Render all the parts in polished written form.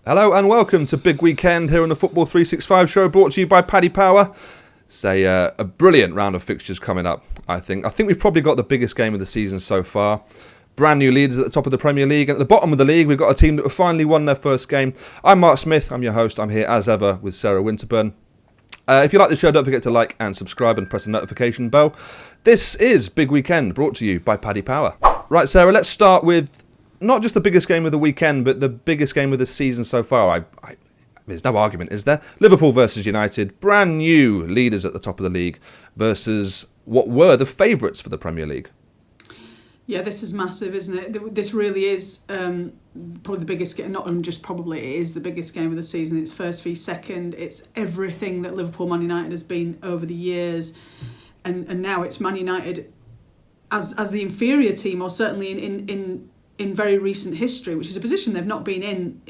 Hello and welcome to Big Weekend here on the Football365 show, brought to you by Paddy Power. It's a brilliant round of fixtures coming up, I think. I think we've probably got the biggest game of the season so far. Brand new leaders at the top of the Premier League, and at the bottom of the league we've got a team that have finally won their first game. I'm Mark Smith, I'm your host. I'm here as ever with Sarah Winterburn. If you like the show, don't forget to like and subscribe and press the notification bell. This is Big Weekend, brought to you by Paddy Power. Right, Sarah, let's start with not just the biggest game of the weekend, but the biggest game of the season so far. There's no argument, is there? Liverpool versus United, brand new leaders at the top of the league versus what were the favourites for the Premier League. Yeah, this is massive, isn't it? This really is probably the biggest game, not just probably, it is the biggest game of the season. It's first v second. It's everything that Liverpool Man United has been over the years. And now it's Man United as the inferior team, or certainly in very recent history, which is a position they've not been in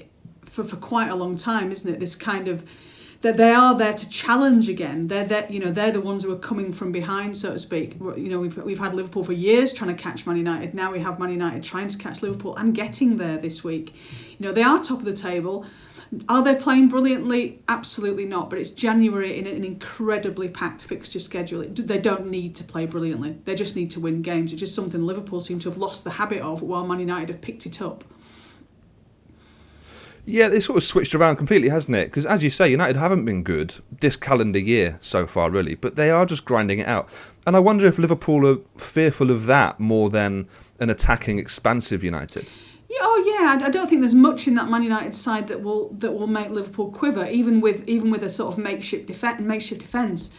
for quite a long time, isn't it? This kind of that they are there to challenge again. They're the ones who are coming from behind, so to speak. You know, we've had Liverpool for years trying to catch Man United. Now we have Man United trying to catch Liverpool and getting there this week. You know, they are top of the table. Are they playing brilliantly? Absolutely not. But it's January in an incredibly packed fixture schedule. They don't need to play brilliantly. They just need to win games, which is something Liverpool seem to have lost the habit of, while Man United have picked it up. Yeah, they sort of switched around completely, hasn't it? Because as you say, United haven't been good this calendar year so far, really. But they are just grinding it out. And I wonder if Liverpool are fearful of that more than an attacking, expansive United. I don't think there's much in that Man United side that will make Liverpool quiver, even with a sort of makeshift defence.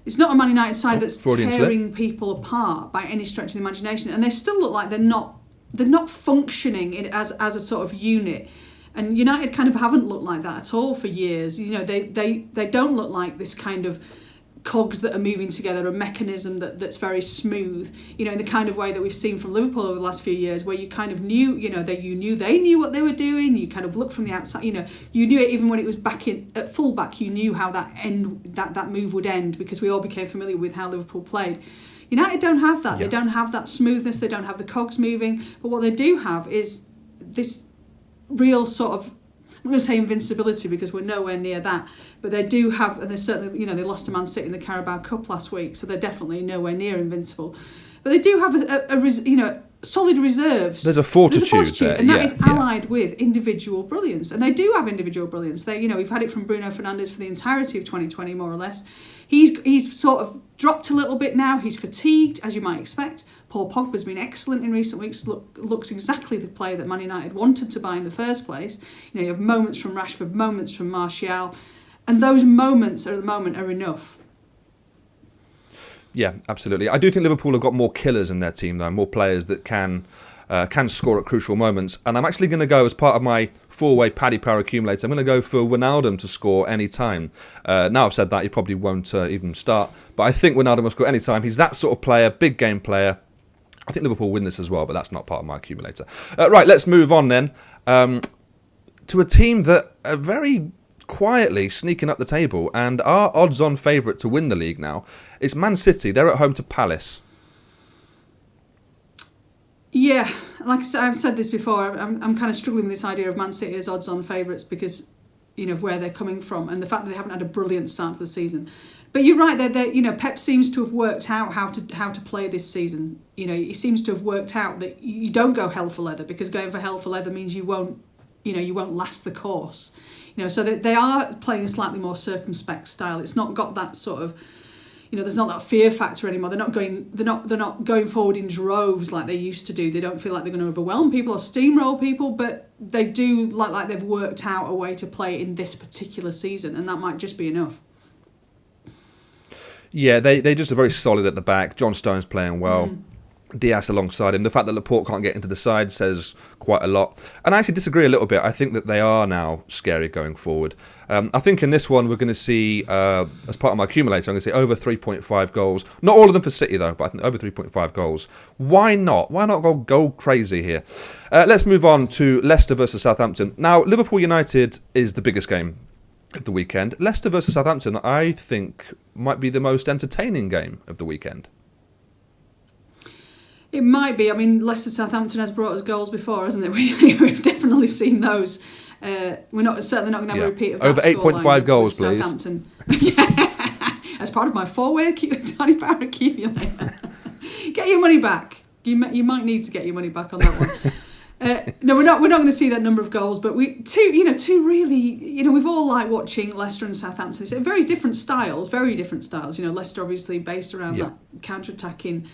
It's not a Man United side that's tearing people apart by any stretch of the imagination, and they still look like they're not functioning as a sort of unit. And United kind of haven't looked like that at all for years. You know, they don't look like this kind of cogs that are moving together, a mechanism that's very smooth, you know, in the kind of way that we've seen from Liverpool over the last few years, where you kind of knew, you know, they knew what they were doing. You kind of looked from the outside, you know, you knew it even when it was back in at fullback. You knew how that move would end, because we all became familiar with how Liverpool played. United don't have that. Yeah. They don't have that smoothness. They don't have the cogs moving. But what they do have is this real sort of, I'm going to say invincibility, because we're nowhere near that, but they do have, and they certainly, you know, they lost to Man City in the Carabao Cup last week, so they're definitely nowhere near invincible. But they do have a solid reserves. There's a fortitude there, and that is allied with individual brilliance, and they do have individual brilliance. They, you know, we've had it from Bruno Fernandes for the entirety of 2020, more or less. He's sort of dropped a little bit now. He's fatigued, as you might expect. Paul Pogba's been excellent in recent weeks. Looks exactly the player that Man United wanted to buy in the first place. You know, you have moments from Rashford, moments from Martial, and those moments at the moment are enough. Yeah, absolutely. I do think Liverpool have got more killers in their team, though, more players that can score at crucial moments. And I'm actually going to go, as part of my four-way Paddy Power accumulator, I'm going to go for Wijnaldum to score any time. Now I've said that, he probably won't even start. But I think Wijnaldum will score any time. He's that sort of player, big game player. I think Liverpool win this as well, but that's not part of my accumulator. Right, let's move on then to a team that are very quietly sneaking up the table and are odds-on favourite to win the league now. It's Man City. They're at home to Palace. Yeah, like I said, I've said this before. I'm kind of struggling with this idea of Man City as odds-on favourites, because, you know, of where they're coming from and the fact that they haven't had a brilliant start to the season. But you're right, you know, Pep seems to have worked out how to play this season. You know, he seems to have worked out that you don't go hell for leather, because going for hell for leather means you won't last the course. You know, so they are playing a slightly more circumspect style. It's not got that sort of, you know, there's not that fear factor anymore. They're not going forward in droves like they used to do. They don't feel like they're going to overwhelm people or steamroll people, but they do like they've worked out a way to play in this particular season, and that might just be enough. Yeah, they just are very solid at the back. John Stones playing well. Diaz alongside him. The fact that Laporte can't get into the side says quite a lot. And I actually disagree a little bit. I think that they are now scary going forward. I think in this one we're going to see, as part of my accumulator, I'm going to say over 3.5 goals. Not all of them for City though, but I think over 3.5 goals. Why not? Why not go crazy here? Let's move on to Leicester versus Southampton. Now, Liverpool United is the biggest game of the weekend. Leicester versus Southampton, I think, might be the most entertaining game of the weekend. It might be. I mean, Leicester Southampton has brought us goals before, hasn't it? We've definitely seen those. We're certainly not going to have a repeat of that. Over 8.5 goals, please. Southampton. As part of my 4-way Paddy Power accumulator. Get your money back. You might need to get your money back on that one. No, we're not going to see that number of goals, but two really, we've all liked watching Leicester and Southampton. It's very different styles. Leicester obviously based around that counter-attacking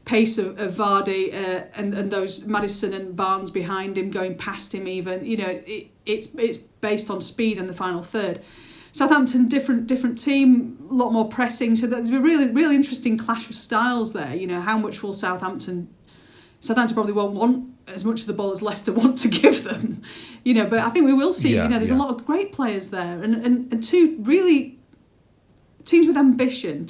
pace of Vardy and those Maddison and Barnes behind him, going past him even. It's based on speed in the final third. Southampton, different team, a lot more pressing. So there's a really interesting clash of styles there. How much will Southampton probably won't want as much of the ball as Leicester want to give them, but I think we will see, there's a lot of great players there and two really teams with ambition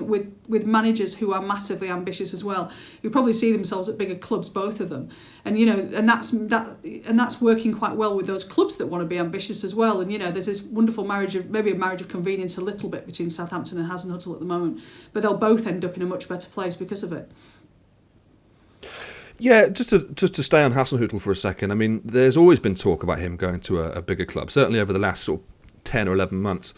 with managers who are massively ambitious as well, who probably see themselves at bigger clubs, both of them, and that's working quite well with those clubs that want to be ambitious as well. And there's this wonderful marriage of convenience a little bit between Southampton and Hasenhüttl at the moment, but they'll both end up in a much better place because of it. Yeah, just to stay on Hasenhüttl for a second. I mean, there's always been talk about him going to a bigger club, certainly over the last sort of 10 or 11 months.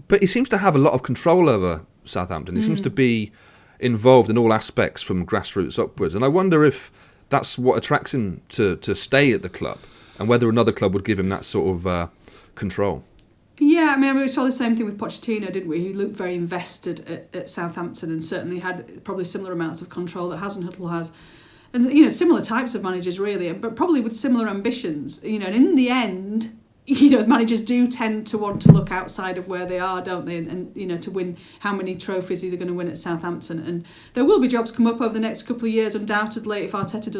But he seems to have a lot of control over Southampton. He seems to be involved in all aspects from grassroots upwards. And I wonder if that's what attracts him to stay at the club, and whether another club would give him that sort of control. Yeah, I mean, we saw the same thing with Pochettino, didn't we? He looked very invested at Southampton and certainly had probably similar amounts of control that Hasenhüttl has. And, similar types of managers, really, but probably with similar ambitions. And in the end, managers do tend to want to look outside of where they are, don't they? And to win how many trophies they're going to win at Southampton. And there will be jobs come up over the next couple of years, undoubtedly, if Arteta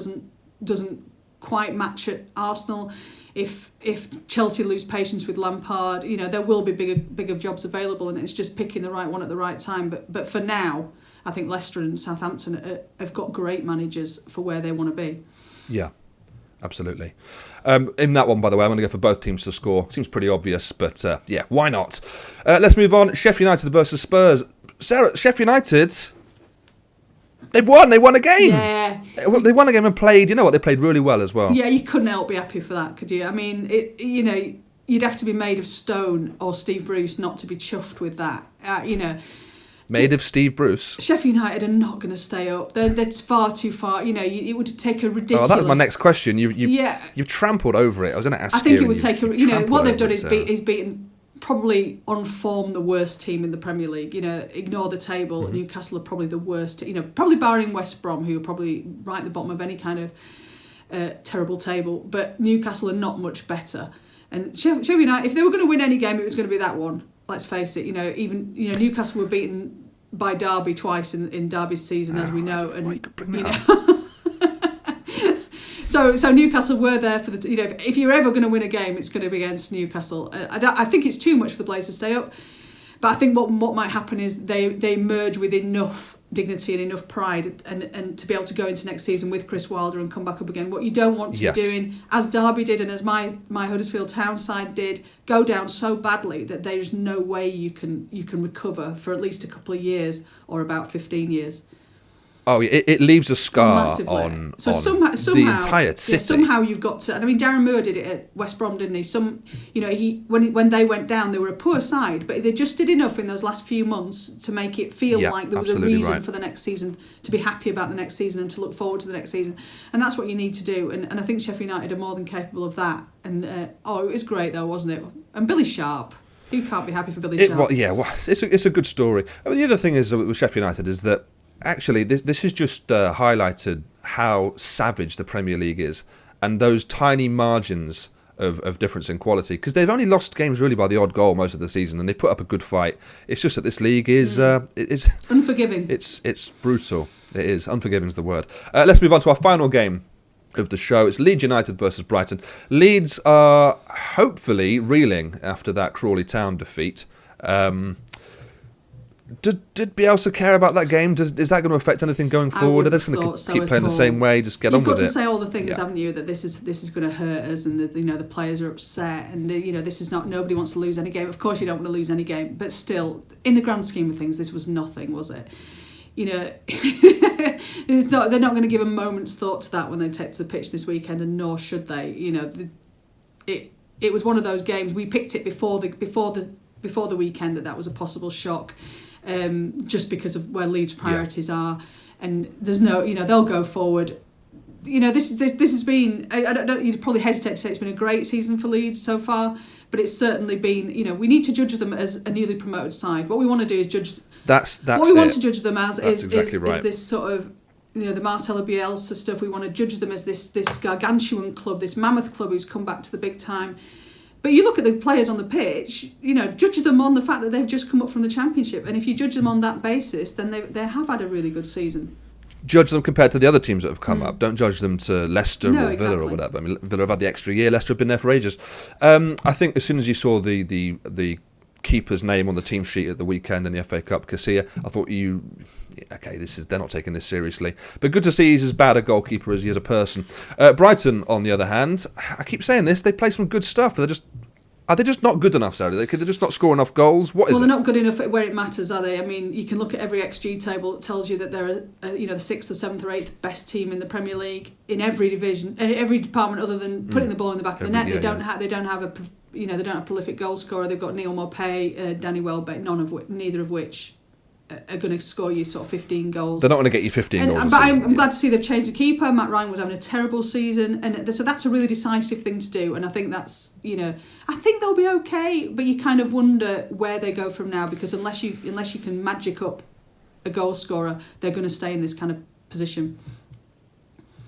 doesn't quite match at Arsenal. If Chelsea lose patience with Lampard, there will be bigger jobs available, and it's just picking the right one at the right time. But for now, I think Leicester and Southampton have got great managers for where they want to be. Yeah, absolutely. In that one, by the way, I'm going to go for both teams to score. Seems pretty obvious, but why not? Let's move on. Sheffield United versus Spurs. Sarah, Sheffield United, they won a game. Yeah. They won a game and played, they played really well as well. Yeah, you couldn't help be happy for that, could you? I mean, you'd have to be made of stone or Steve Bruce not to be chuffed with that. Made of Steve Bruce. Sheffield United are not going to stay up. They're far too far. It would take a ridiculous... Oh, that was my next question. You've trampled over it. I was going to ask you. I think it would take what they've done is beaten probably on form the worst team in the Premier League. Ignore the table. Mm-hmm. Newcastle are probably the worst. Probably barring West Brom, who are probably right at the bottom of any kind of terrible table. But Newcastle are not much better. And Sheffield United, if they were going to win any game, it was going to be that one. Let's face it. Even Newcastle were beaten by Derby twice in Derby's season, as we know. And you could bring that up. So Newcastle were there for the. If you're ever going to win a game, it's going to be against Newcastle. I think it's too much for the Blazers to stay up, but I think what might happen is they merge with enough dignity and enough pride and to be able to go into next season with Chris Wilder and come back up again. What you don't want to be doing, as Derby did and as my Huddersfield Town side did, go down so badly that there's no way you can recover for at least a couple of years or about 15 years. Oh, it leaves a scar on somehow, the entire city. Yeah, somehow you've got to. And I mean, Darren Moore did it at West Brom, didn't he? When they went down, they were a poor side, but they just did enough in those last few months to make it feel like there was a reason for the next season, to be happy about the next season and to look forward to the next season. And that's what you need to do. And I think Sheffield United are more than capable of that. And it was great though, wasn't it? And Billy Sharp. Who can't be happy for Billy Sharp? It's a good story. I mean, the other thing is with Sheffield United is that actually this has just highlighted how savage the Premier League is, and those tiny margins of difference in quality, because they've only lost games really by the odd goal most of the season, and they put up a good fight. It's just that this league is unforgiving. It's brutal. It is. Unforgiving is the word. Let's move on to our final game of the show. It's Leeds United versus Brighton. Leeds are hopefully reeling after that Crawley Town defeat. Did Bielsa care about that game? Is that going to affect anything going forward? Are they just going to keep playing the same way? Just get on with it. You've got to say all the things, haven't you? That this is going to hurt us, and the players are upset, and this is not. Nobody wants to lose any game. Of course, you don't want to lose any game, but still, in the grand scheme of things, this was nothing, was it? It's not. They're not going to give a moment's thought to that when they take to the pitch this weekend, and nor should they. it was one of those games. We picked it before the weekend that was a possible shock, just because of where Leeds' priorities are, and there's no, they'll go forward. This has been. I don't. You'd probably hesitate to say it's been a great season for Leeds so far, but it's certainly been. We need to judge them as a newly promoted side. What we want to do is judge. That's what we want to judge them as is right. This sort of. The Marcelo Bielsa stuff. We want to judge them as this gargantuan club, this mammoth club who's come back to the big time. But you look at the players on the pitch, judge them on the fact that they've just come up from the Championship. And if you judge them on that basis, then they have had a really good season. Judge them compared to the other teams that have come up. Don't judge them to Leicester or exactly. Villa or whatever. I mean, Villa have had the extra year. Leicester have been there for ages. I think as soon as you saw the keeper's name on the team sheet at the weekend in the FA Cup, Casilla, I thought they're not taking this seriously. But good to see he's as bad a goalkeeper as he is a person. Brighton, on the other hand, I keep saying this, they play some good stuff. Are they just not good enough, Sarah? They're just not score enough goals? What is it? Well, they're not good enough where it matters, are they? I mean, you can look at every XG table that tells you that they're the 6th or 7th or 8th best team in the Premier League in every division, every department other than putting the ball in the back of the net. They don't have a prolific goal scorer. They've got Neil Maupay, Danny Welbeck, neither of which are going to score you sort of 15 goals. They're not going to get you 15 goals. But I'm glad to see they've changed the keeper. Matt Ryan was having a terrible season, and so that's a really decisive thing to do. And I think that's I think they'll be okay, but you kind of wonder where they go from now, because unless you can magic up a goal scorer, they're going to stay in this kind of position.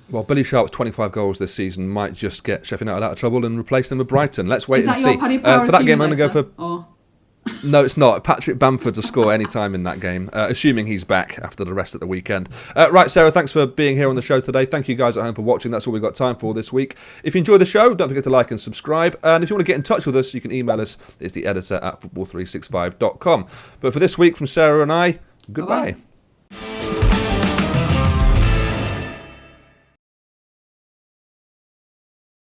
Well, Billy Sharp's 25 goals this season might just get Sheffield United out of trouble and replace them with Brighton. Let's wait and see. Is that your Paddy Power for that game, I'm going to go for... Or? No, it's not. Patrick Bamford to score any time in that game, assuming he's back after the rest of the weekend. Right, Sarah, thanks for being here on the show today. Thank you guys at home for watching. That's all we've got time for this week. If you enjoy the show, don't forget to like and subscribe. And if you want to get in touch with us, you can email us. It's the editor at football365.com. But for this week, from Sarah and I, goodbye. Bye-bye.